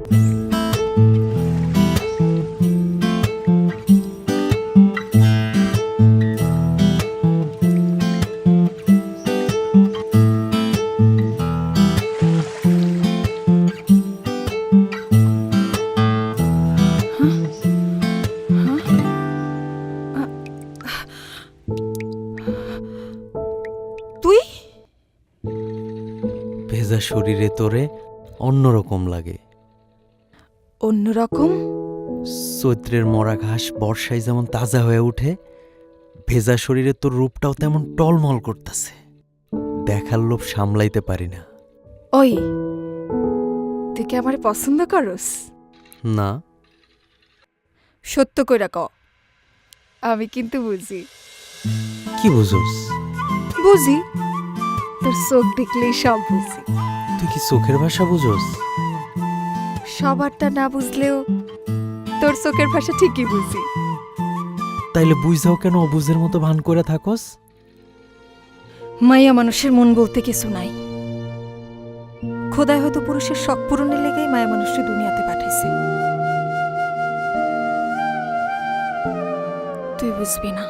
তুই ভেজা শরীরে তোরে অন্যরকম লাগে। অন্যরকম? চৈত্রের মরা ঘাস বর্ষায় যেমন তাজা হয়ে ওঠে, ভেজা শরীরে তোর রূপটাও তেমন টলমল করতেছে। দেখার লোভ সামলাইতে পারি না। ওই, তুই কি আমারে পছন্দ করস? না। সত্য কইরা ক। আমি কিন্তু বুঝি। কি বুঝোস? বুঝি, তোর চোখ দেখলেই সব বুঝি। তুই কি চোখের ভাষা বুঝোস? সবারটা না বুঝলেও তোর চোখের ভাষা ঠিকই বুঝি। তাইলে বুঝাও কেন অবুঝের মতো ভান করে থাকস? মাইয়া মানুষের মন বলতে কিছু নাই। খোদাই হয়তো পুরুষের শখ পূরণের লেগেই মায়া মানুষকে দুনিয়াতে পাঠাইছে। তুই বুঝবি না।